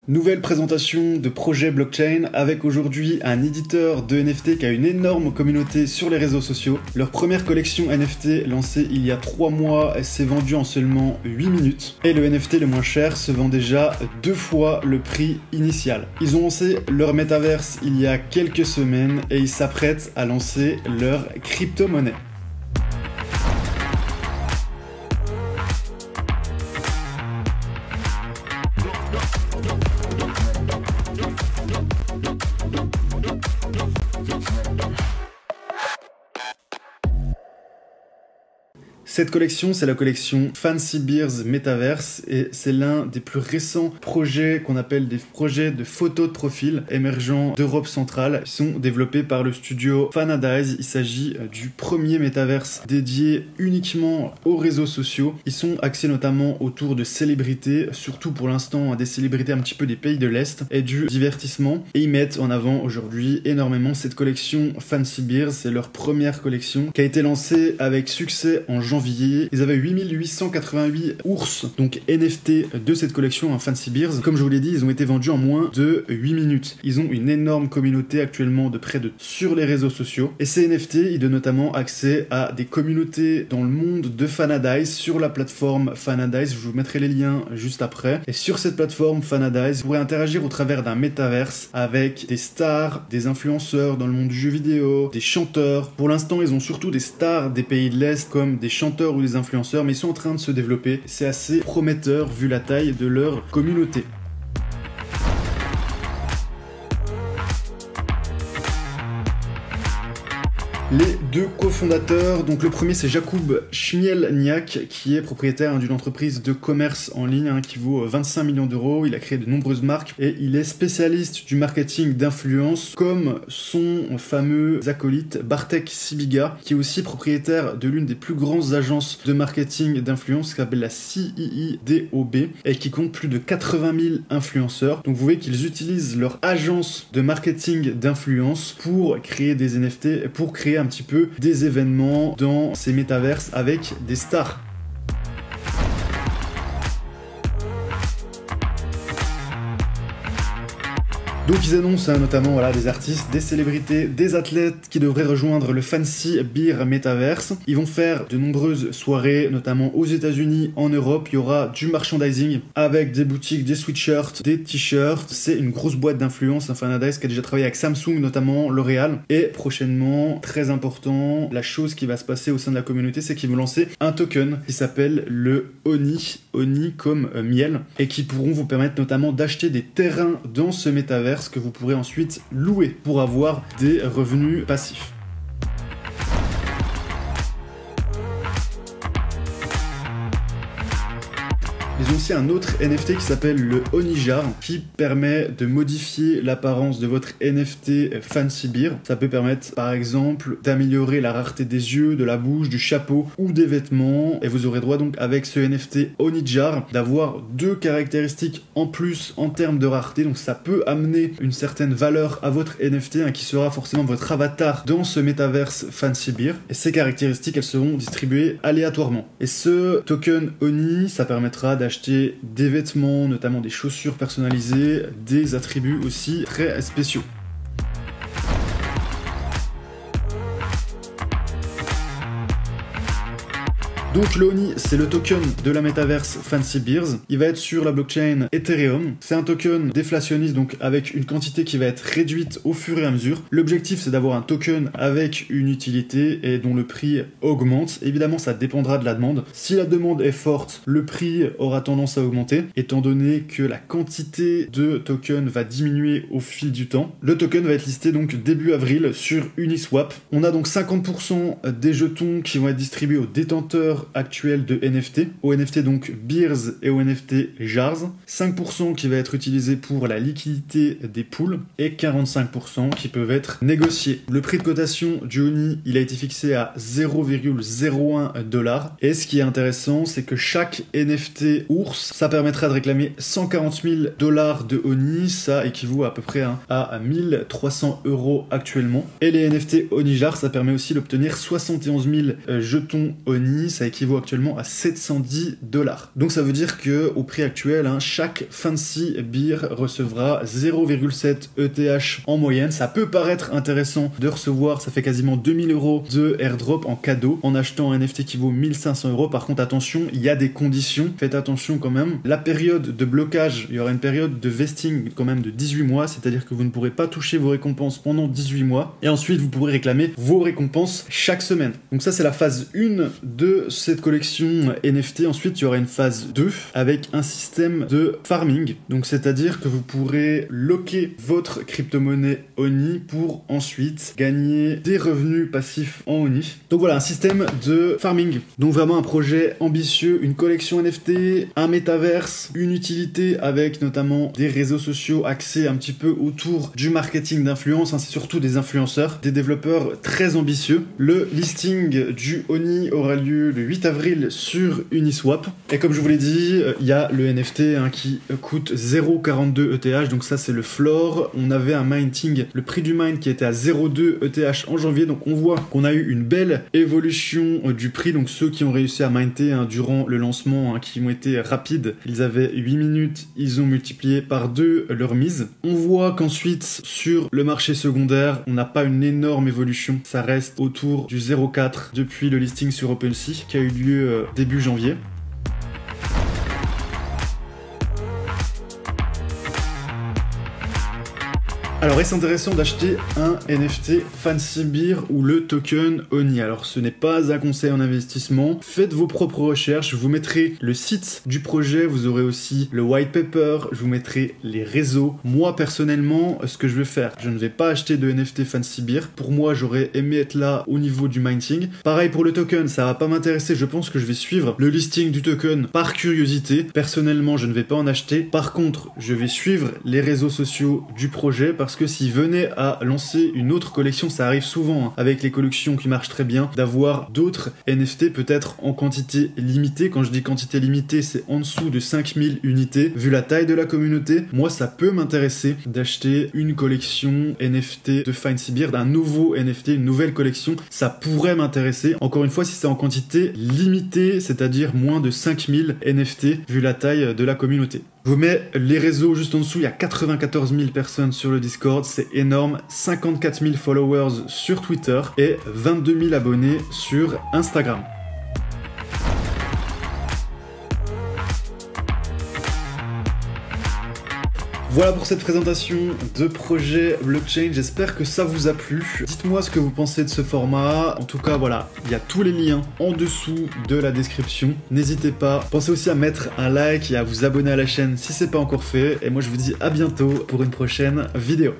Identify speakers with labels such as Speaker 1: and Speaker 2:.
Speaker 1: Nouvelle présentation de projet blockchain avec aujourd'hui un éditeur de NFT qui a une énorme communauté sur les réseaux sociaux. Leur première collection NFT lancée il y a 3 mois s'est vendue en seulement 8 minutes. Et le NFT le moins cher se vend déjà 2 fois le prix initial. Ils ont lancé leur Metaverse il y a quelques semaines et ils s'apprêtent à lancer leur crypto-monnaie. Cette collection, c'est la collection Fancy Bears Metaverse et c'est l'un des plus récents projets qu'on appelle des projets de photos de profil émergents d'Europe centrale. Ils sont développés par le studio Fanadize. Il s'agit du premier Metaverse dédié uniquement aux réseaux sociaux. Ils sont axés notamment autour de célébrités, surtout pour l'instant des célébrités un petit peu des pays de l'Est et du divertissement. Et ils mettent en avant aujourd'hui énormément cette collection Fancy Bears. C'est leur première collection qui a été lancée avec succès en janvier. Ils avaient 8888 ours, donc NFT de cette collection, Fancy Bears. Comme je vous l'ai dit, ils ont été vendus en moins de 8 minutes. Ils ont une énorme communauté actuellement de près de sur les réseaux sociaux. Et ces NFT, ils donnent notamment accès à des communautés dans le monde de Fanadize sur la plateforme Fanadize. Je vous mettrai les liens juste après. Et sur cette plateforme Fanadize, vous pourrez interagir au travers d'un métaverse avec des stars, des influenceurs dans le monde du jeu vidéo, des chanteurs. Pour l'instant, ils ont surtout des stars des pays de l'Est comme des chanteurs ou des influenceurs, mais ils sont en train de se développer. C'est assez prometteur vu la taille de leur communauté. Les deux cofondateurs, donc le premier c'est Jakub Chmielniak qui est propriétaire d'une entreprise de commerce en ligne qui vaut 25 millions d'euros. Il a créé de nombreuses marques et il est spécialiste du marketing d'influence comme son fameux acolyte Bartek Sibiga qui est aussi propriétaire de l'une des plus grandes agences de marketing d'influence qui s'appelle la CIIDOB et qui compte plus de 80 000 influenceurs. Donc vous voyez qu'ils utilisent leur agence de marketing d'influence pour créer des NFT, pour créer un petit peu des événements dans ces métaverses avec des stars. Donc ils annoncent notamment des artistes, des célébrités, des athlètes qui devraient rejoindre le Fancy Bear Metaverse. Ils vont faire de nombreuses soirées, notamment aux États-Unis, en Europe. Il y aura du merchandising avec des boutiques, des sweatshirts, des t-shirts. C'est une grosse boîte d'influence, Fanadize, qui a déjà travaillé avec Samsung, notamment L'Oréal. Et prochainement, très important, la chose qui va se passer au sein de la communauté, c'est qu'ils vont lancer un token qui s'appelle le Oni comme miel, et qui pourront vous permettre notamment d'acheter des terrains dans ce métaverse que vous pourrez ensuite louer pour avoir des revenus passifs. Ils ont aussi un autre NFT qui s'appelle le Onijar qui permet de modifier l'apparence de votre NFT Fancy Bear. Ça peut permettre par exemple d'améliorer la rareté des yeux, de la bouche, du chapeau ou des vêtements. Et vous aurez droit donc avec ce NFT Onijar d'avoir 2 caractéristiques en plus en termes de rareté. Donc ça peut amener une certaine valeur à votre NFT qui sera forcément votre avatar dans ce métaverse Fancy Bear. Et ces caractéristiques elles seront distribuées aléatoirement. Et ce token Oni ça permettra d'acheter des vêtements, notamment des chaussures personnalisées, des attributs aussi très spéciaux. Donc l'Oni, c'est le token de la Metaverse Fancy Bears. Il va être sur la blockchain Ethereum. C'est un token déflationniste, donc avec une quantité qui va être réduite au fur et à mesure. L'objectif, c'est d'avoir un token avec une utilité et dont le prix augmente. Évidemment, ça dépendra de la demande. Si la demande est forte, le prix aura tendance à augmenter, étant donné que la quantité de tokens va diminuer au fil du temps. Le token va être listé donc début avril sur Uniswap. On a donc 50% des jetons qui vont être distribués aux détenteurs actuel de NFT, aux NFT donc Bears et aux NFT Jars, 5% qui va être utilisé pour la liquidité des pools et 45% qui peuvent être négociés. Le prix de cotation du Oni, il a été fixé à 0,01 $. Et ce qui est intéressant, c'est que chaque NFT ours, ça permettra de réclamer 140 000 $ de Oni, ça équivaut à peu près à 1300 € actuellement. Et les NFT Oni Jars, ça permet aussi d'obtenir 71 000 jetons Oni, ça équivaut actuellement à 710 $. Donc ça veut dire que au prix actuel, hein, chaque Fancy Beer recevra 0,7 ETH en moyenne. Ça peut paraître intéressant de recevoir, ça fait quasiment 2000 € de airdrop en cadeau en achetant un NFT qui vaut 1500 €. Par contre, attention, il y a des conditions. Faites attention quand même. La période de blocage, il y aura une période de vesting quand même de 18 mois, c'est-à-dire que vous ne pourrez pas toucher vos récompenses pendant 18 mois. Et ensuite, vous pourrez réclamer vos récompenses chaque semaine. Donc ça, c'est la phase 1 de cette collection NFT. Ensuite, il y aura une phase 2 avec un système de farming. Donc c'est-à-dire que vous pourrez locker votre crypto-monnaie ONI pour ensuite gagner des revenus passifs en ONI. Donc voilà, un système de farming. Donc vraiment un projet ambitieux, une collection NFT, un métaverse, une utilité avec notamment des réseaux sociaux axés un petit peu autour du marketing d'influence. C'est surtout des influenceurs, des développeurs très ambitieux. Le listing du ONI aura lieu le 8 avril sur Uniswap. Et comme je vous l'ai dit, il y a le NFT qui coûte 0,42 ETH. Donc ça, c'est le floor. On avait un minting, le prix du mine qui était à 0,2 ETH en janvier. Donc on voit qu'on a eu une belle évolution du prix. Donc ceux qui ont réussi à minter durant le lancement, qui ont été rapides, ils avaient 8 minutes, ils ont multiplié par 2 leur mise. On voit qu'ensuite, sur le marché secondaire, on n'a pas une énorme évolution. Ça reste autour du 0,4 depuis le listing sur OpenSea qui a eu lieu début janvier. Alors, est-ce intéressant d'acheter un NFT Fancy Beer ou le token ONI? Alors, ce n'est pas un conseil en investissement. Faites vos propres recherches. Je vous mettrai le site du projet. Vous aurez aussi le white paper. Je vous mettrai les réseaux. Moi, personnellement, ce que je vais faire, je ne vais pas acheter de NFT Fancy Beer. Pour moi, j'aurais aimé être là au niveau du minting. Pareil pour le token, ça va pas m'intéresser. Je pense que je vais suivre le listing du token par curiosité. Personnellement, je ne vais pas en acheter. Par contre, je vais suivre les réseaux sociaux du projet parce que s'ils venaient à lancer une autre collection, ça arrive souvent avec les collections qui marchent très bien, d'avoir d'autres NFT peut-être en quantité limitée. Quand je dis quantité limitée, c'est en dessous de 5000 unités. Vu la taille de la communauté, moi ça peut m'intéresser d'acheter une collection NFT de Fancy Beer, d'un nouveau NFT, une nouvelle collection. Ça pourrait m'intéresser. Encore une fois, si c'est en quantité limitée, c'est-à-dire moins de 5000 NFT, vu la taille de la communauté. Je vous mets les réseaux juste en dessous, il y a 94 000 personnes sur le Discord, c'est énorme, 54 000 followers sur Twitter et 22 000 abonnés sur Instagram. Voilà pour cette présentation de projet blockchain, j'espère que ça vous a plu. Dites-moi ce que vous pensez de ce format. En tout cas, voilà, il y a tous les liens en dessous de la description. N'hésitez pas. Pensez aussi à mettre un like et à vous abonner à la chaîne si c'est pas encore fait. Et moi, je vous dis à bientôt pour une prochaine vidéo.